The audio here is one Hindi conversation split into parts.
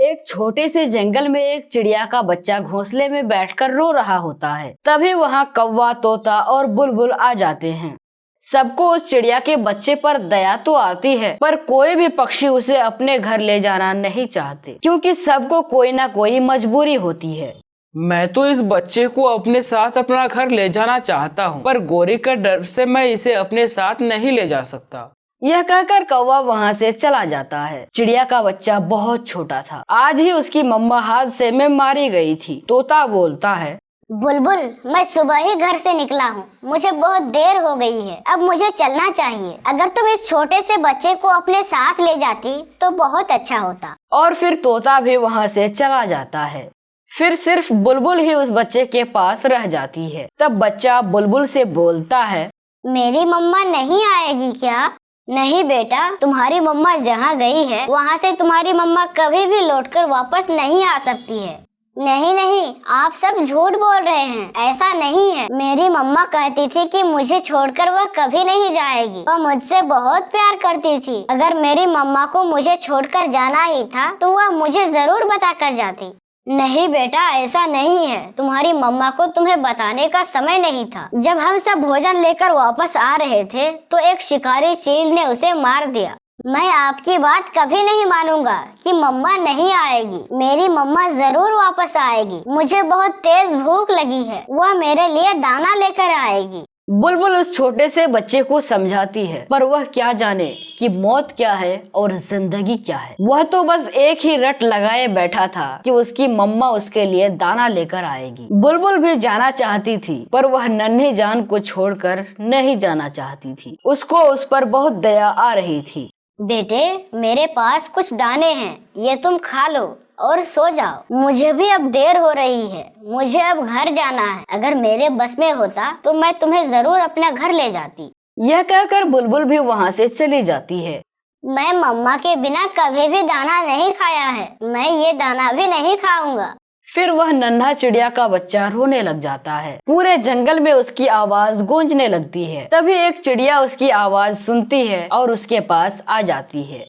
एक छोटे से जंगल में एक चिड़िया का बच्चा घोंसले में बैठकर रो रहा होता है। तभी वहाँ कौवा, तोता और बुलबुल आ जाते हैं। सबको उस चिड़िया के बच्चे पर दया तो आती है, पर कोई भी पक्षी उसे अपने घर ले जाना नहीं चाहते, क्योंकि सबको कोई ना कोई मजबूरी होती है। मैं तो इस बच्चे को अपने साथ अपना घर ले जाना चाहता हूँ, पर गोरी के डर से मैं इसे अपने साथ नहीं ले जा सकता। यह कहकर कौवा वहाँ से चला जाता है। चिड़िया का बच्चा बहुत छोटा था। आज ही उसकी मम्मा हादसे में मारी गई थी। तोता बोलता है, बुलबुल, मैं सुबह ही घर से निकला हूँ। मुझे बहुत देर हो गई है, अब मुझे चलना चाहिए। अगर तुम इस छोटे से बच्चे को अपने साथ ले जाती तो बहुत अच्छा होता। और फिर तोता भी वहाँ से चला जाता है। फिर सिर्फ बुलबुल ही उस बच्चे के पास रह जाती है। तब बच्चा बुलबुल से बोलता है, मेरी मम्मा नहीं आएगी क्या? नहीं बेटा, तुम्हारी मम्मा जहाँ गई है वहाँ से तुम्हारी मम्मा कभी भी लौटकर वापस नहीं आ सकती है। नहीं नहीं, आप सब झूठ बोल रहे हैं। ऐसा नहीं है। मेरी मम्मा कहती थी कि मुझे छोड़कर वह कभी नहीं जाएगी। वह मुझसे बहुत प्यार करती थी। अगर मेरी मम्मा को मुझे छोड़कर जाना ही था तो वह मुझे जरूर बता कर जाती। नहीं बेटा, ऐसा नहीं है। तुम्हारी मम्मा को तुम्हें बताने का समय नहीं था। जब हम सब भोजन लेकर वापस आ रहे थे तो एक शिकारी चील ने उसे मार दिया। मैं आपकी बात कभी नहीं मानूंगा कि मम्मा नहीं आएगी। मेरी मम्मा जरूर वापस आएगी। मुझे बहुत तेज भूख लगी है। वह मेरे लिए दाना लेकर आएगी। बुलबुल उस छोटे से बच्चे को समझाती है, पर वह क्या जाने कि मौत क्या है और जिंदगी क्या है। वह तो बस एक ही रट लगाए बैठा था कि उसकी मम्मा उसके लिए दाना लेकर आएगी। बुलबुल भी जाना चाहती थी, पर वह नन्ही जान को छोड़कर नहीं जाना चाहती थी। उसको उस पर बहुत दया आ रही थी। बेटे, मेरे पास कुछ दाने हैं, ये तुम खा लो और सो जाओ। मुझे भी अब देर हो रही है। मुझे अब घर जाना है। अगर मेरे बस में होता तो मैं तुम्हें जरूर अपना घर ले जाती। यह कहकर बुलबुल भी वहाँ से चली जाती है। मैं मम्मा के बिना कभी भी दाना नहीं खाया है। मैं ये दाना भी नहीं खाऊंगा। फिर वह नन्हा चिड़िया का बच्चा रोने लग जाता है। पूरे जंगल में उसकी आवाज गूंजने लगती है। तभी एक चिड़िया उसकी आवाज सुनती है और उसके पास आ जाती है।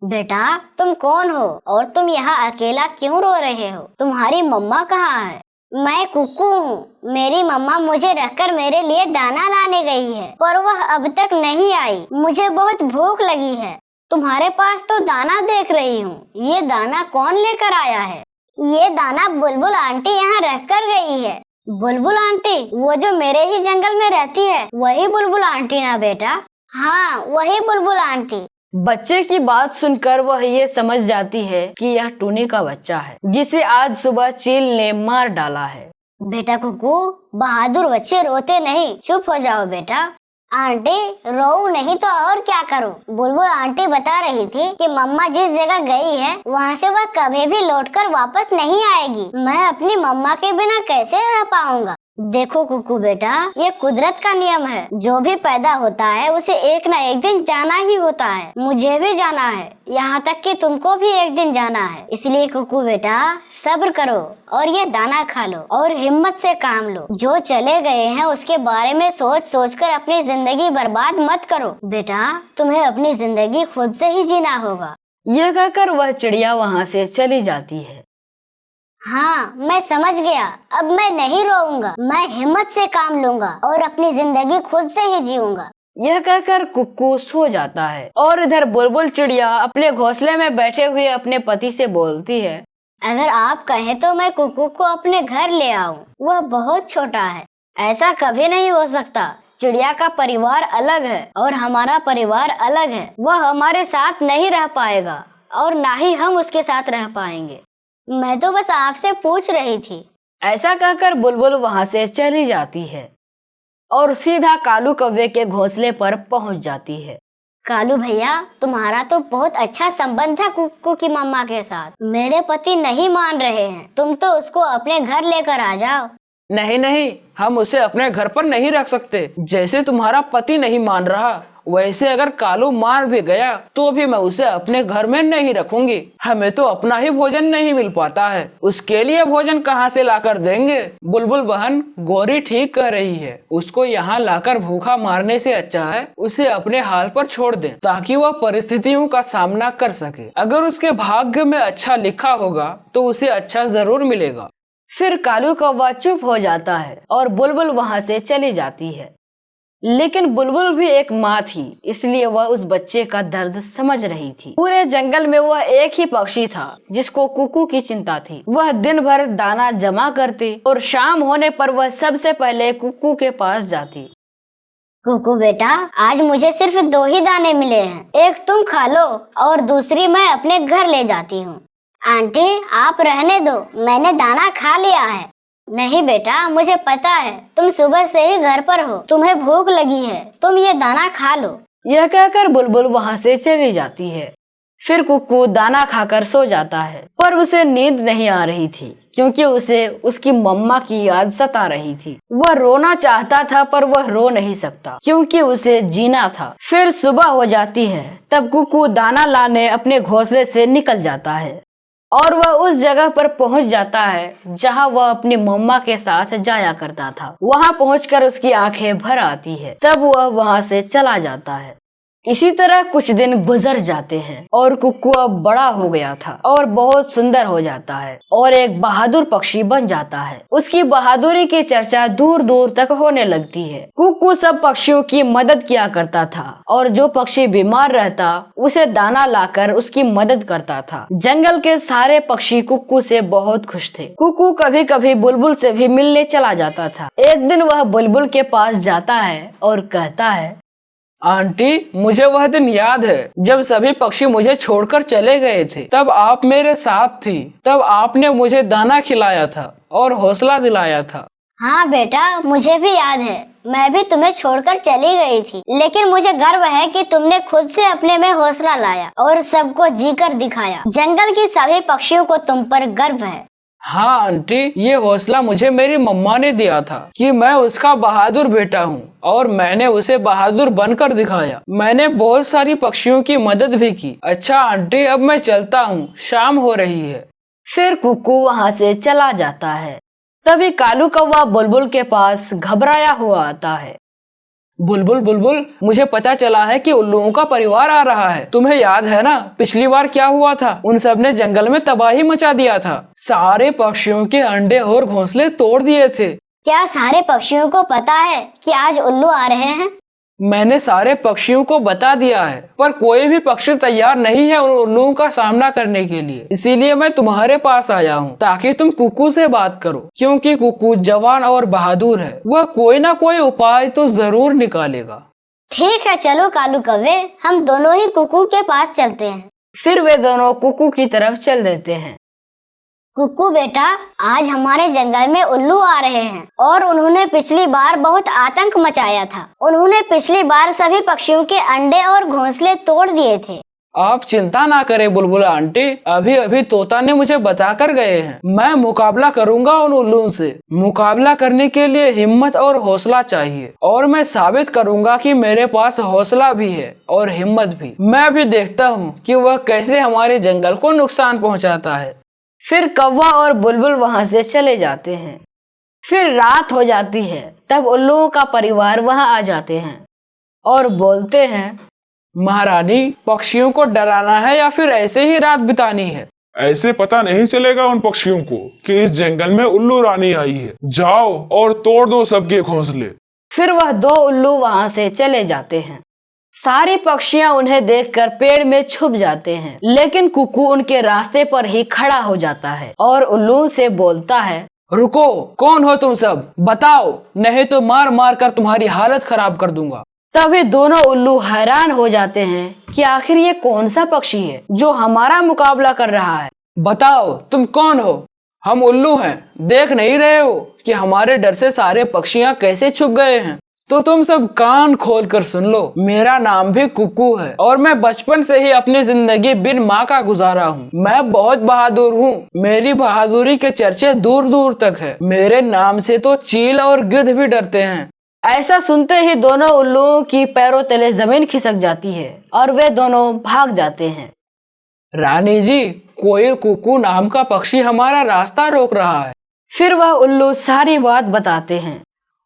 बेटा, तुम कौन हो और तुम यहाँ अकेला क्यों रो रहे हो? तुम्हारी मम्मा कहाँ है? मैं कुक्कू हूँ। मेरी मम्मा मुझे रखकर मेरे लिए दाना लाने गई है, पर वह अब तक नहीं आई। मुझे बहुत भूख लगी है। तुम्हारे पास तो दाना देख रही हूँ। ये दाना कौन लेकर आया है? ये दाना बुलबुल आंटी यहाँ रख कर गई है। बुलबुल आंटी? वो जो मेरे ही जंगल में रहती है, वही बुलबुल आंटी ना बेटा? हाँ, वही बुलबुल आंटी। बच्चे की बात सुनकर वह ये समझ जाती है कि यह टूनी का बच्चा है, जिसे आज सुबह चील ने मार डाला है। बेटा कुकू, बहादुर बच्चे रोते नहीं, चुप हो जाओ बेटा। आंटी, रो नहीं तो और क्या करूं? बुलबुल आंटी बता रही थी कि मम्मा जिस जगह गई है वहाँ से वह कभी भी लौटकर वापस नहीं आएगी। मैं अपनी मम्मा के बिना कैसे रह पाऊंगा? देखो कुकू बेटा, ये कुदरत का नियम है। जो भी पैदा होता है उसे एक ना एक दिन जाना ही होता है। मुझे भी जाना है, यहाँ तक कि तुमको भी एक दिन जाना है। इसलिए कुकू बेटा, सब्र करो और ये दाना खा लो और हिम्मत से काम लो। जो चले गए हैं उसके बारे में सोच सोच कर अपनी जिंदगी बर्बाद मत करो। बेटा, तुम्हें अपनी जिंदगी खुद से ही जीना होगा। यह कहकर वह चिड़िया वहाँ से चली जाती है। हाँ, मैं समझ गया। अब मैं नहीं रोऊंगा। मैं हिम्मत से काम लूंगा और अपनी जिंदगी खुद से ही जीऊंगा। यह कहकर कुक्कू सो जाता है और इधर बुलबुल चिड़िया अपने घोंसले में बैठे हुए अपने पति से बोलती है, अगर आप कहें तो मैं कुक्कू को अपने घर ले आऊं। वह बहुत छोटा है। ऐसा कभी नहीं हो सकता। चिड़िया का परिवार अलग है और हमारा परिवार अलग है। वह हमारे साथ नहीं रह पाएगा और ना ही हम उसके साथ रह पाएंगे। मैं तो बस आपसे पूछ रही थी। ऐसा कहकर बुलबुल वहाँ से चली जाती है और सीधा कालू कौवे के घोंसले पर पहुँच जाती है। कालू भैया, तुम्हारा तो बहुत अच्छा संबंध था कुक्कू की मम्मा के साथ। मेरे पति नहीं मान रहे हैं। तुम तो उसको अपने घर लेकर आ जाओ। नहीं नहीं, हम उसे अपने घर पर नहीं रख सकते। जैसे तुम्हारा पति नहीं मान रहा, वैसे अगर कालू मार भी गया तो भी मैं उसे अपने घर में नहीं रखूंगी। हमें तो अपना ही भोजन नहीं मिल पाता है, उसके लिए भोजन कहाँ से लाकर देंगे। बुलबुल बहन, गौरी ठीक कह रही है, उसको यहाँ लाकर भूखा मारने से अच्छा है उसे अपने हाल पर छोड़ दें ताकि वह परिस्थितियों का सामना कर सके। अगर उसके भाग्य में अच्छा लिखा होगा तो उसे अच्छा जरूर मिलेगा। फिर कालू कौवा चुप हो जाता है और बुलबुल वहाँ से चली जाती है। लेकिन बुलबुल भी एक माँ थी, इसलिए वह उस बच्चे का दर्द समझ रही थी। पूरे जंगल में वह एक ही पक्षी था जिसको कुकू की चिंता थी। वह दिन भर दाना जमा करती और शाम होने पर वह सबसे पहले कुकू के पास जाती। कुकू बेटा, आज मुझे सिर्फ 2 ही दाने मिले हैं, एक तुम खा लो और दूसरी मैं अपने घर ले जाती हूँ। आंटी, आप रहने दो, मैंने दाना खा लिया है। नहीं बेटा, मुझे पता है तुम सुबह से ही घर पर हो, तुम्हें भूख लगी है, तुम ये दाना खा लो। यह कहकर बुलबुल वहाँ से चली जाती है। फिर कुकू दाना खाकर सो जाता है, पर उसे नींद नहीं आ रही थी क्योंकि उसे उसकी मम्मा की याद सता रही थी। वह रोना चाहता था पर वह रो नहीं सकता क्योंकि उसे जीना था। फिर सुबह हो जाती है, तब कुकू दाना लाने अपने घोंसले से निकल जाता है और वह उस जगह पर पहुंच जाता है जहां वह अपनी मम्मा के साथ जाया करता था। वहां पहुंचकर उसकी आंखें भर आती है, तब वह वहां से चला जाता है। इसी तरह कुछ दिन गुजर जाते हैं और कुक्कू अब बड़ा हो गया था और बहुत सुंदर हो जाता है और एक बहादुर पक्षी बन जाता है। उसकी बहादुरी की चर्चा दूर दूर तक होने लगती है। कुक्कू सब पक्षियों की मदद किया करता था और जो पक्षी बीमार रहता उसे दाना लाकर उसकी मदद करता था। जंगल के सारे पक्षी कुक्कू से बहुत खुश थे। कुक्कू कभी कभी बुलबुल से भी मिलने चला जाता था। एक दिन वह बुलबुल के पास जाता है और कहता है, आंटी, मुझे वह दिन याद है जब सभी पक्षी मुझे छोड़कर चले गए थे। तब आप मेरे साथ थी, तब आपने मुझे दाना खिलाया था और हौसला दिलाया था। हाँ बेटा, मुझे भी याद है, मैं भी तुम्हें छोड़कर चली गई थी, लेकिन मुझे गर्व है कि तुमने खुद से अपने में हौसला लाया और सबको जीकर दिखाया। जंगल की सभी पक्षियों को तुम पर गर्व है। हाँ आंटी, ये हौसला मुझे मेरी मम्मा ने दिया था कि मैं उसका बहादुर बेटा हूँ और मैंने उसे बहादुर बनकर दिखाया। मैंने बहुत सारी पक्षियों की मदद भी की। अच्छा आंटी, अब मैं चलता हूँ, शाम हो रही है। फिर कुक्कू वहाँ से चला जाता है। तभी कालू कौवा बुलबुल के पास घबराया हुआ आता है। बुलबुल बुलबुल, मुझे पता चला है कि उल्लुओं का परिवार आ रहा है। तुम्हें याद है ना पिछली बार क्या हुआ था? उन सब ने जंगल में तबाही मचा दिया था, सारे पक्षियों के अंडे और घोंसले तोड़ दिए थे। क्या सारे पक्षियों को पता है कि आज उल्लू आ रहे हैं? मैंने सारे पक्षियों को बता दिया है, पर कोई भी पक्षी तैयार नहीं है उन उल्लुओं का सामना करने के लिए। इसीलिए मैं तुम्हारे पास आया हूँ ताकि तुम कुक्कू से बात करो, क्योंकि कुक्कू जवान और बहादुर है। वह कोई ना कोई उपाय तो जरूर निकालेगा। ठीक है, चलो कालू कौवे, हम दोनों ही कुक्कू के पास चलते हैं। फिर वे दोनों कुक्कू की तरफ चल देते हैं। कुक्कू बेटा, आज हमारे जंगल में उल्लू आ रहे हैं और उन्होंने पिछली बार बहुत आतंक मचाया था। उन्होंने पिछली बार सभी पक्षियों के अंडे और घोंसले तोड़ दिए थे। आप चिंता ना करें बुलबुल आंटी, अभी अभी तोता ने मुझे बता कर गए हैं। मैं मुकाबला करूंगा उन उल्लुओं से। मुकाबला करने के लिए हिम्मत और हौसला चाहिए और मैं साबित करूंगा कि मेरे पास हौसला भी है और हिम्मत भी। मैं भी देखता हूँ कि वह कैसे हमारे जंगल को नुकसान पहुँचाता है। फिर कौवा और बुलबुल वहां से चले जाते हैं। फिर रात हो जाती है, तब उल्लुओं का परिवार वहां आ जाते हैं और बोलते हैं, महारानी, पक्षियों को डराना है या फिर ऐसे ही रात बितानी है? ऐसे पता नहीं चलेगा उन पक्षियों को कि इस जंगल में उल्लू रानी आई है। जाओ और तोड़ दो सबके घोंसले। फिर वह 2 उल्लू वहां से चले जाते हैं। सारी पक्षियां उन्हें देखकर पेड़ में छुप जाते हैं, लेकिन कुक्कू उनके रास्ते पर ही खड़ा हो जाता है और उल्लू से बोलता है, रुको, कौन हो तुम सब? बताओ, नहीं तो मार मार कर तुम्हारी हालत खराब कर दूंगा। तभी दोनों उल्लू हैरान हो जाते हैं कि आखिर ये कौन सा पक्षी है जो हमारा मुकाबला कर रहा है। बताओ, तुम कौन हो? हम उल्लू हैं, देख नहीं रहे हो कि हमारे डर से सारे पक्षियां कैसे छुप गए हैं? तो तुम सब कान खोल कर सुन लो। मेरा नाम भी कुक्कू है और मैं बचपन से ही अपनी जिंदगी बिन माँ का गुजारा हूँ। मैं बहुत बहादुर हूँ। मेरी बहादुरी के चर्चे दूर दूर तक है। मेरे नाम से तो चील और गिद्ध भी डरते हैं। ऐसा सुनते ही दोनों उल्लुओं की पैरों तले जमीन खिसक जाती है और वे दोनों भाग जाते हैं। रानी जी, कोई कुकू नाम का पक्षी हमारा रास्ता रोक रहा है। फिर वह उल्लू सारी बात बताते हैं।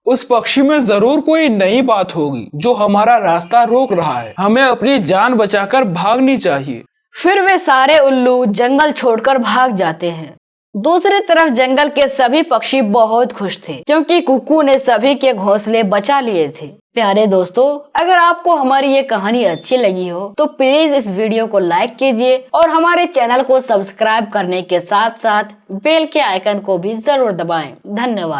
उस पक्षी में जरूर कोई नई बात होगी जो हमारा रास्ता रोक रहा है। हमें अपनी जान बचाकर भागनी चाहिए। फिर वे सारे उल्लू जंगल छोड़कर भाग जाते हैं। दूसरी तरफ जंगल के सभी पक्षी बहुत खुश थे क्योंकि कुकू ने सभी के घोंसले बचा लिए थे। प्यारे दोस्तों, अगर आपको हमारी ये कहानी अच्छी लगी हो तो प्लीज इस वीडियो को लाइक कीजिए और हमारे चैनल को सब्सक्राइब करने के साथ साथ बेल के आइकन को भी जरूर दबाएं। धन्यवाद।